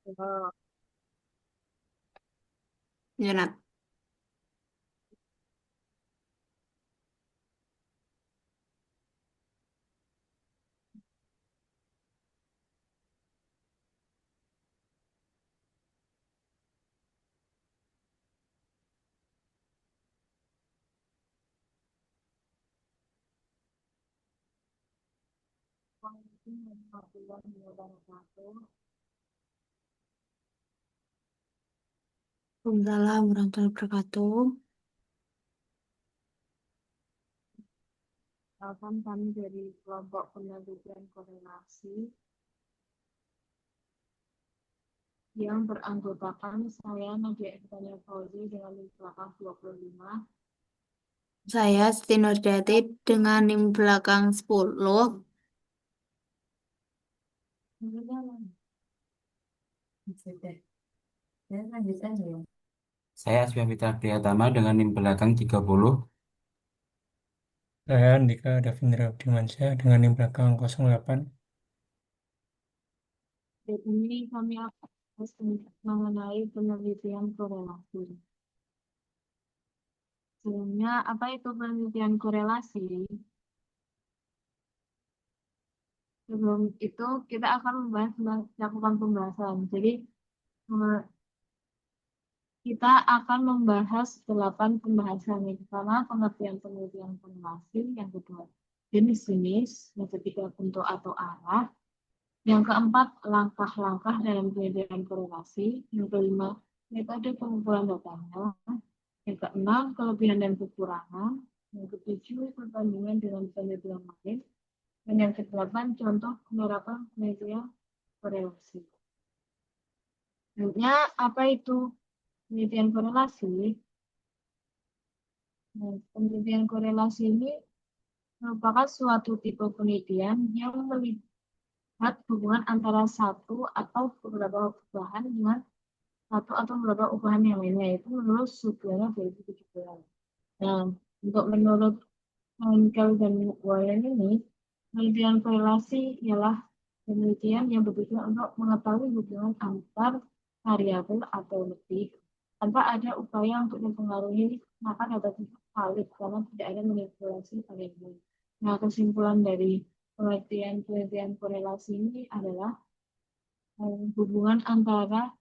Oh, Yunat. Waalaikumsalam warahmatullahi wabarakatuh. Waalaikumsalam warahmatullahi wabarakatuh. Kami dari kelompok penelitian korelasi yang beranggotakan saya Nadia Iftania Fauzi dengan NIM belakang 25. Saya Siti Nurjati dengan NIM belakang 10. Saya Asbia Fitra Priyatama dengan NIM belakang 30. Saya Andika Davindra Budimansyah dengan NIM belakang 08. Dan ini kami akan bahas mengenai penelitian korelasi. Sebenarnya apa itu penelitian korelasi? Sebelum itu kita akan melakukan pembahasan. Jadi eh, kita akan membahas 8 pembahasan. Yang pertama, pengertian-penelitian korelasi. Yang kedua, jenis-jenis. Yang ketiga, bentuk atau arah. Yang keempat, langkah-langkah dalam penelitian korelasi. Yang kelima, metode pengumpulan datanya. Yang keenam, kelebihan dan kekurangan. Yang ketujuh, perbandingan dengan penelitian lain. Dan yang kedelapan, contoh penerapan penelitian korelasi. Selanjutnya, apa itu penelitian korelasi? Nah, penelitian korelasi ini merupakan suatu tipe penelitian yang melihat hubungan antara satu atau beberapa ubahan dengan satu atau beberapa ubahan yang lainnya, itu menurut Sugiyarno 2017. Nah, untuk menurut Henkel dan Warren ini, penelitian korelasi ialah penelitian yang bertujuan untuk mengetahui hubungan antar variabel atau lebih tanpa ada upaya untuk mempengaruhi, maka dapat valid karena tidak ada manipulasi variabel. Nah, kesimpulan dari penelitian korelasi ini adalah hubungan antara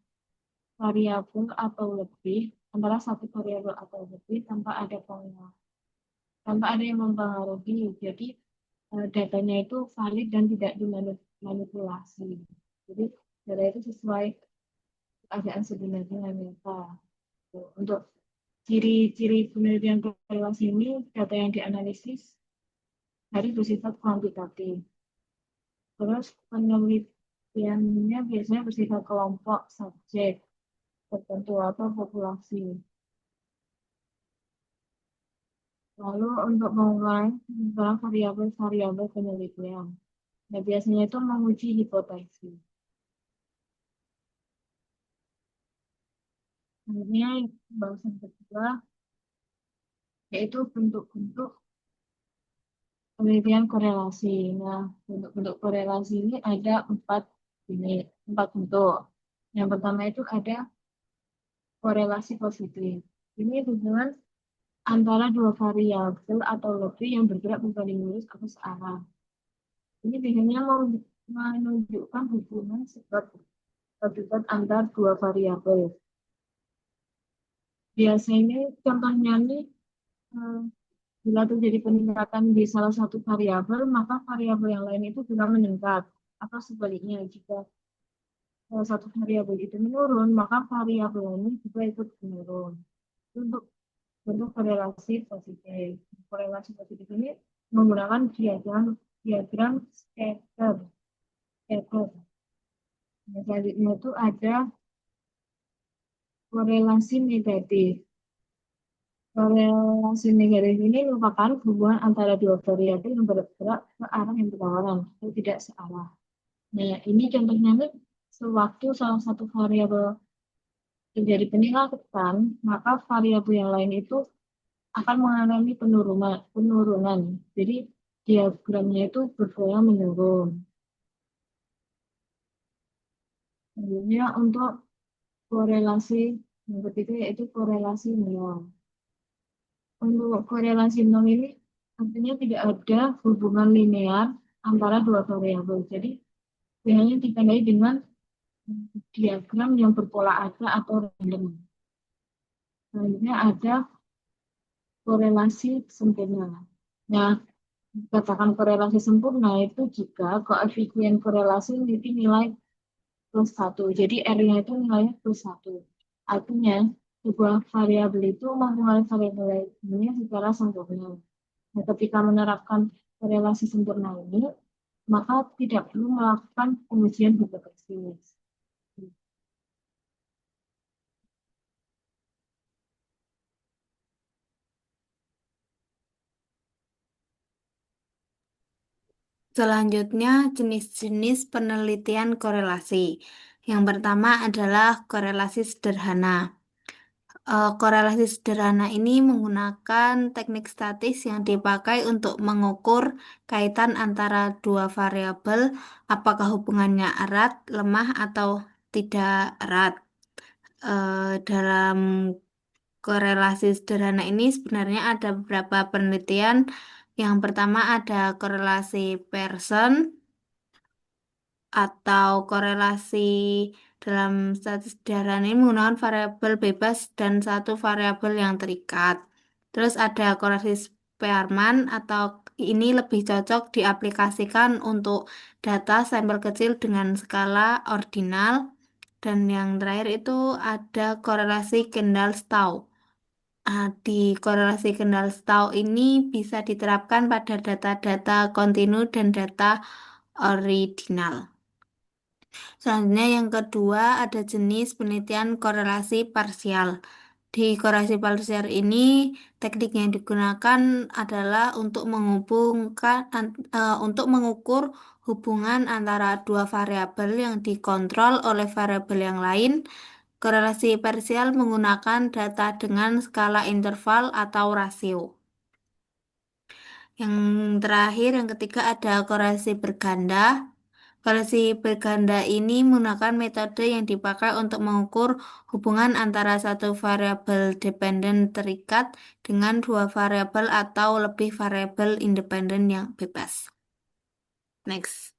variabel atau lebih, antara satu variabel atau lebih tanpa ada yang mempengaruhi. Jadi datanya itu valid dan tidak dimanipulasi. Jadi data itu sesuai keadaan sebenarnya yang nyata. Untuk ciri-ciri penelitian korelasi ini, data yang dianalisis dari bersifat kuantitatif. Terus penelitiannya biasanya bersifat kelompok subjek tertentu atau populasi. Lalu untuk mengurai variabel-variabel penelitian. Nah, biasanya itu menguji hipotesis. Kemudian bahasan kedua yaitu bentuk-bentuk penelitian korelasi. Nah, bentuk-bentuk korelasi ini ada empat bentuk. Yang pertama itu ada korelasi positif. Ini hubungan antara dua variabel atau lebih yang bergerak berbanding lurus atau searah. Ini biasanya menunjukkan hubungan sebab akibat antar dua variabel. Biasanya contohnya nih, eh, bila terjadi peningkatan di salah satu variabel, maka variabel yang lain itu juga meningkat. Atau sebaliknya, jika salah satu variabel itu menurun, maka variabel ini juga ikut menurun. Untuk bentuk korelasi positif. Korelasi positif ini menggunakan diagram diagram scatter. Scatter. Nah, selanjutnya itu ada korelasi negatif. Korelasi negatif ini merupakan hubungan antara dua variabel yang bergerak ke arah yang berlawanan atau tidak searah. Nah, ini contohnya nih, sewaktu salah satu variabel terjadi peningkatan, maka variabel yang lain itu akan mengalami penurunan. Jadi diagramnya itu berpola menurun. Selanjutnya untuk korelasi yang ketiga yaitu korelasi nol. Untuk korelasi nol ini artinya tidak ada hubungan linear antara dua variabel. Jadi biasanya ditandai dengan diagram yang berpola ada atau random. Selanjutnya ada korelasi sempurna. Nah, katakan korelasi sempurna itu jika koefisien korelasi memiliki nilai plus satu. Jadi R-nya itu nilainya plus satu. Artinya, sebuah variabel itu mempengaruhi variabel lainnya secara sempurna. Nah, ketika menerapkan korelasi sempurna ini, maka tidak perlu melakukan pengujian hipotesis. Selanjutnya, jenis-jenis penelitian korelasi. Yang pertama adalah korelasi sederhana. Korelasi sederhana ini menggunakan teknik statis yang dipakai untuk mengukur kaitan antara dua variabel, apakah hubungannya erat, lemah, atau tidak erat. Dalam korelasi sederhana ini sebenarnya ada beberapa penelitian. Yang pertama ada korelasi Pearson atau korelasi dalam statis sederhana ini menggunakan variabel bebas dan satu variabel yang terikat. Terus ada korelasi Spearman atau ini lebih cocok diaplikasikan untuk data sampel kecil dengan skala ordinal. Dan yang terakhir itu ada korelasi Kendall-Stau. Di korelasi Kendall-Stau ini bisa diterapkan pada data-data kontinu dan data ordinal. Selanjutnya yang kedua ada jenis penelitian korelasi parsial. Di korelasi parsial ini teknik yang digunakan adalah untuk untuk mengukur hubungan antara dua variabel yang dikontrol oleh variabel yang lain. Korelasi parsial menggunakan data dengan skala interval atau rasio. Yang terakhir, yang ketiga ada korelasi berganda. Korelasi berganda ini menggunakan metode yang dipakai untuk mengukur hubungan antara satu variabel dependen terikat dengan dua variabel atau lebih variabel independen yang bebas. Next.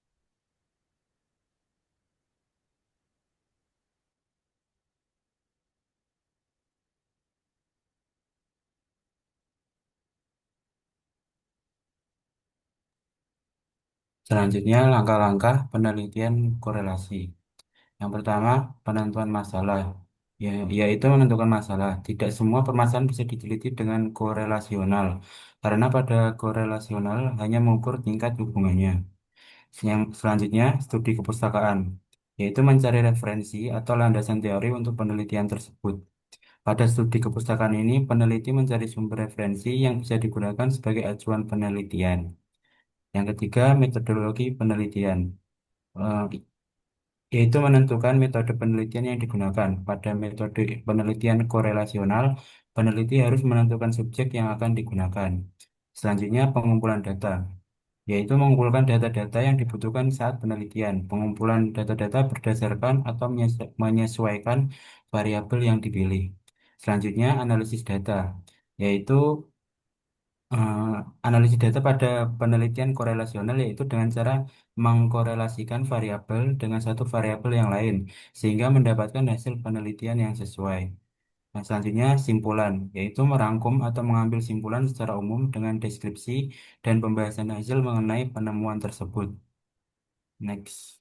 Selanjutnya, langkah-langkah penelitian korelasi. Yang pertama, penentuan masalah, yaitu menentukan masalah. Tidak semua permasalahan bisa diteliti dengan korelasional, karena pada korelasional hanya mengukur tingkat hubungannya. Yang selanjutnya, studi kepustakaan, yaitu mencari referensi atau landasan teori untuk penelitian tersebut. Pada studi kepustakaan ini, peneliti mencari sumber referensi yang bisa digunakan sebagai acuan penelitian. Yang ketiga, metodologi penelitian. Eh, Yaitu menentukan metode penelitian yang digunakan. Pada metode penelitian korelasional, peneliti harus menentukan subjek yang akan digunakan. Selanjutnya, pengumpulan data, yaitu mengumpulkan data-data yang dibutuhkan saat penelitian. Pengumpulan data-data berdasarkan atau menyesuaikan variabel yang dipilih. Selanjutnya, analisis data, yaitu eh, analisis data pada penelitian korelasional yaitu dengan cara mengkorelasikan variabel dengan satu variabel yang lain sehingga mendapatkan hasil penelitian yang sesuai. Nah, selanjutnya simpulan yaitu merangkum atau mengambil simpulan secara umum dengan deskripsi dan pembahasan hasil mengenai penemuan tersebut. Next.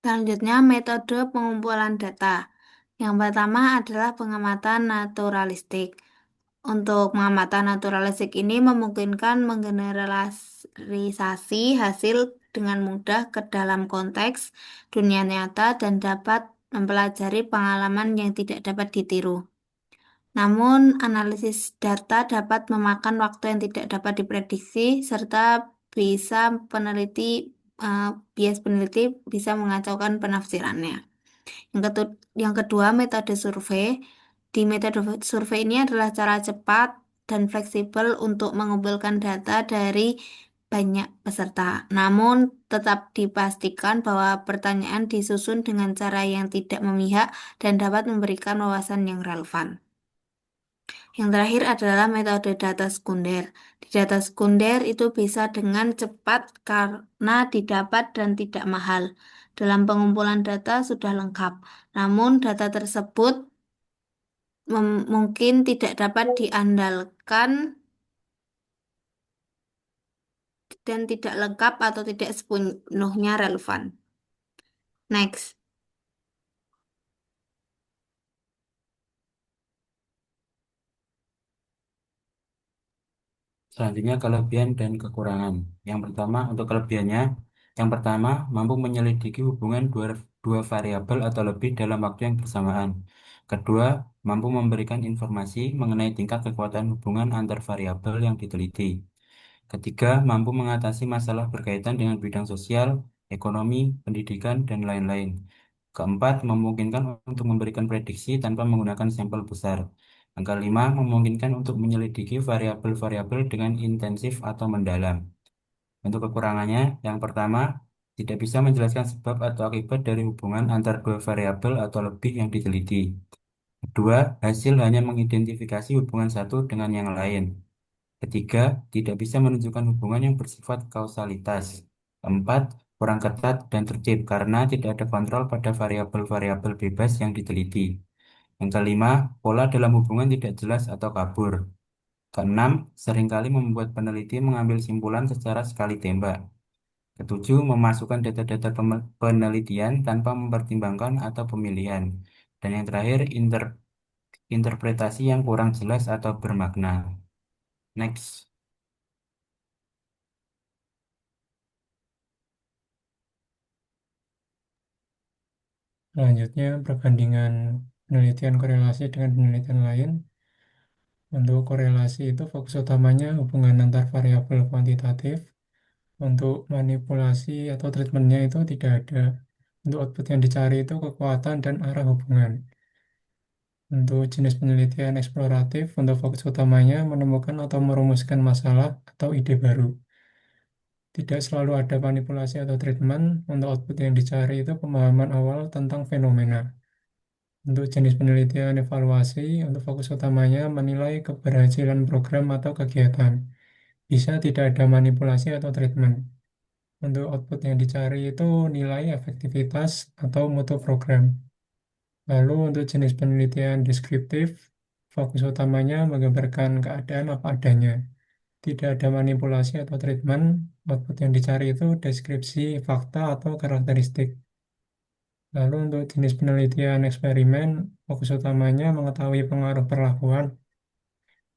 Selanjutnya, metode pengumpulan data. Yang pertama adalah pengamatan naturalistik. Untuk pengamatan naturalistik ini memungkinkan menggeneralisasi hasil dengan mudah ke dalam konteks dunia nyata dan dapat mempelajari pengalaman yang tidak dapat ditiru. Namun, analisis data dapat memakan waktu yang tidak dapat diprediksi serta bisa peneliti bias peneliti bisa mengacaukan penafsirannya. Yang kedua, metode survei. Di metode survei ini adalah cara cepat dan fleksibel untuk mengumpulkan data dari banyak peserta. Namun, tetap dipastikan bahwa pertanyaan disusun dengan cara yang tidak memihak dan dapat memberikan wawasan yang relevan. Yang terakhir adalah metode data sekunder. Di data sekunder itu bisa dengan cepat karena didapat dan tidak mahal. Dalam pengumpulan data sudah lengkap, namun data tersebut mungkin tidak dapat diandalkan dan tidak lengkap atau tidak sepenuhnya relevan. Next. Selanjutnya kelebihan dan kekurangan. Yang pertama untuk kelebihannya, yang pertama mampu menyelidiki hubungan dua variabel atau lebih dalam waktu yang bersamaan. Kedua, mampu memberikan informasi mengenai tingkat kekuatan hubungan antar variabel yang diteliti. Ketiga, mampu mengatasi masalah berkaitan dengan bidang sosial, ekonomi, pendidikan, dan lain-lain. Keempat, memungkinkan untuk memberikan prediksi tanpa menggunakan sampel besar. Yang kelima, memungkinkan untuk menyelidiki variabel-variabel dengan intensif atau mendalam. Untuk kekurangannya, yang pertama, tidak bisa menjelaskan sebab atau akibat dari hubungan antar dua variabel atau lebih yang diteliti. Kedua, hasil hanya mengidentifikasi hubungan satu dengan yang lain. Ketiga, tidak bisa menunjukkan hubungan yang bersifat kausalitas. Keempat, kurang ketat dan tertib karena tidak ada kontrol pada variabel-variabel bebas yang diteliti. Yang kelima, pola dalam hubungan tidak jelas atau kabur. Keenam, seringkali membuat peneliti mengambil simpulan secara sekali tembak. Ketujuh, memasukkan data-data penelitian tanpa mempertimbangkan atau pemilihan. Dan yang terakhir, interpretasi yang kurang jelas atau bermakna. Next. Selanjutnya, perbandingan penelitian korelasi dengan penelitian lain. Untuk korelasi itu fokus utamanya hubungan antar variabel kuantitatif. Untuk manipulasi atau treatmentnya itu tidak ada. Untuk output yang dicari itu kekuatan dan arah hubungan. Untuk jenis penelitian eksploratif, untuk fokus utamanya menemukan atau merumuskan masalah atau ide baru. Tidak selalu ada manipulasi atau treatment. Untuk output yang dicari itu pemahaman awal tentang fenomena. Untuk jenis penelitian evaluasi, untuk fokus utamanya menilai keberhasilan program atau kegiatan. Bisa tidak ada manipulasi atau treatment. Untuk output yang dicari itu nilai efektivitas atau mutu program. Lalu untuk jenis penelitian deskriptif, fokus utamanya menggambarkan keadaan apa adanya. Tidak ada manipulasi atau treatment. Output yang dicari itu deskripsi fakta atau karakteristik. Lalu untuk jenis penelitian eksperimen, fokus utamanya mengetahui pengaruh perlakuan,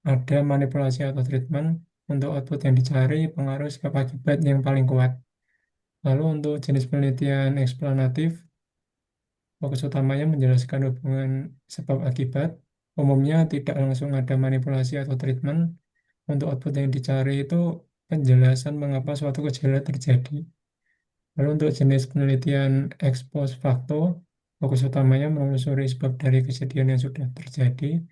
ada manipulasi atau treatment. Untuk output yang dicari, pengaruh sebab akibat yang paling kuat. Lalu untuk jenis penelitian eksplanatif, fokus utamanya menjelaskan hubungan sebab akibat. Umumnya tidak langsung ada manipulasi atau treatment. Untuk output yang dicari itu penjelasan mengapa suatu gejala terjadi. Lalu untuk jenis penelitian ex post facto, fokus utamanya menelusuri sebab dari kejadian yang sudah terjadi.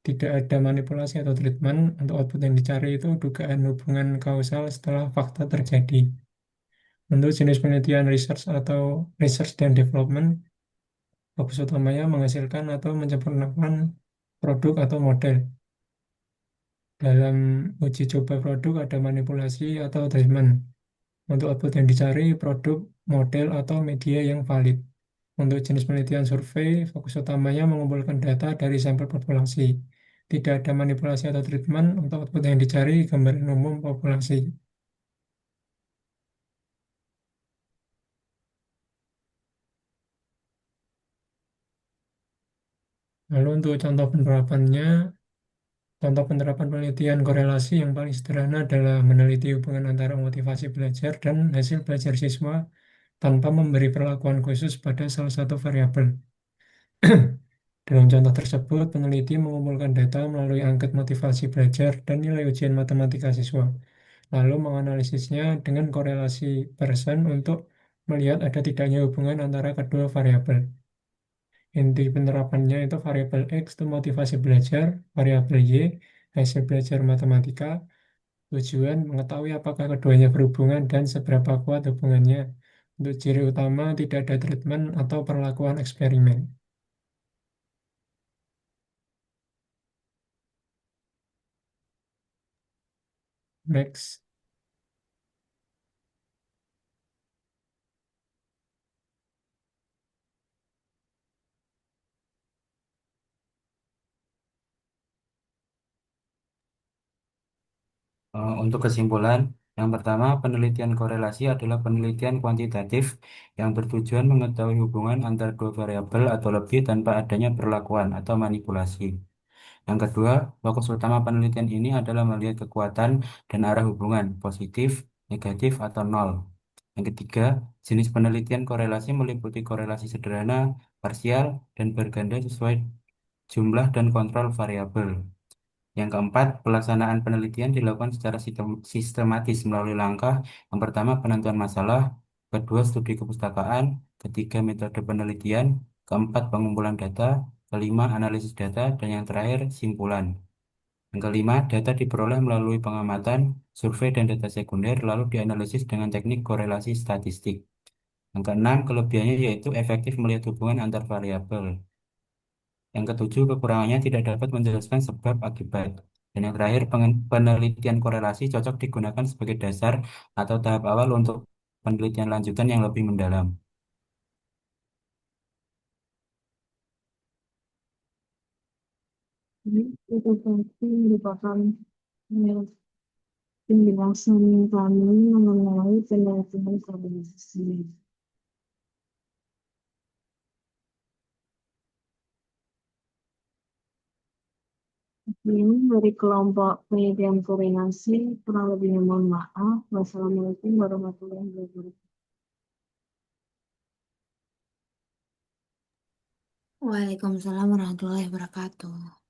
Tidak ada manipulasi atau treatment. Untuk output yang dicari itu dugaan hubungan kausal setelah fakta terjadi. Untuk jenis penelitian research atau research dan development, fokus utamanya menghasilkan atau menyempurnakan produk atau model. Dalam uji coba produk ada manipulasi atau treatment. Untuk output yang dicari, produk, model, atau media yang valid. Untuk jenis penelitian survei, fokus utamanya mengumpulkan data dari sampel populasi. Tidak ada manipulasi atau treatment. Untuk output yang dicari, gambaran umum populasi. Lalu untuk contoh penerapan penelitian korelasi yang paling sederhana adalah meneliti hubungan antara motivasi belajar dan hasil belajar siswa tanpa memberi perlakuan khusus pada salah satu variabel. Dalam contoh tersebut, peneliti mengumpulkan data melalui angket motivasi belajar dan nilai ujian matematika siswa. lalu menganalisisnya dengan korelasi Pearson untuk melihat ada tidaknya hubungan antara kedua variabel. Inti penerapannya itu variabel X itu motivasi belajar, variabel Y hasil belajar matematika, tujuan mengetahui apakah keduanya berhubungan dan seberapa kuat hubungannya. Untuk ciri utama tidak ada treatment atau perlakuan eksperimen. Next. Untuk kesimpulan, yang pertama, penelitian korelasi adalah penelitian kuantitatif yang bertujuan mengetahui hubungan antara dua variabel atau lebih tanpa adanya perlakuan atau manipulasi. Yang kedua, fokus utama penelitian ini adalah melihat kekuatan dan arah hubungan, positif, negatif, atau nol. Yang ketiga, jenis penelitian korelasi meliputi korelasi sederhana, parsial, dan berganda sesuai jumlah dan kontrol variabel. Yang keempat, pelaksanaan penelitian dilakukan secara sistematis melalui langkah yang pertama penentuan masalah, kedua studi kepustakaan, ketiga metode penelitian, keempat pengumpulan data, kelima analisis data, dan yang terakhir simpulan. Yang kelima, data diperoleh melalui pengamatan, survei, dan data sekunder, lalu dianalisis dengan teknik korelasi statistik. Yang keenam, kelebihannya yaitu efektif melihat hubungan antar variabel. Yang ketujuh, kekurangannya tidak dapat menjelaskan sebab akibat. Dan yang terakhir, penelitian korelasi cocok digunakan sebagai dasar atau tahap awal untuk penelitian lanjutan yang lebih mendalam. Jadi, itu berarti merupakan eh, penjelasan kami mengenai penelitian koordinasi. Ini dari kelompok penelitian koordinasi, kurang lebihnya mohon maaf. Wassalamualaikum warahmatullahi wabarakatuh. Waalaikumsalam warahmatullahi wabarakatuh.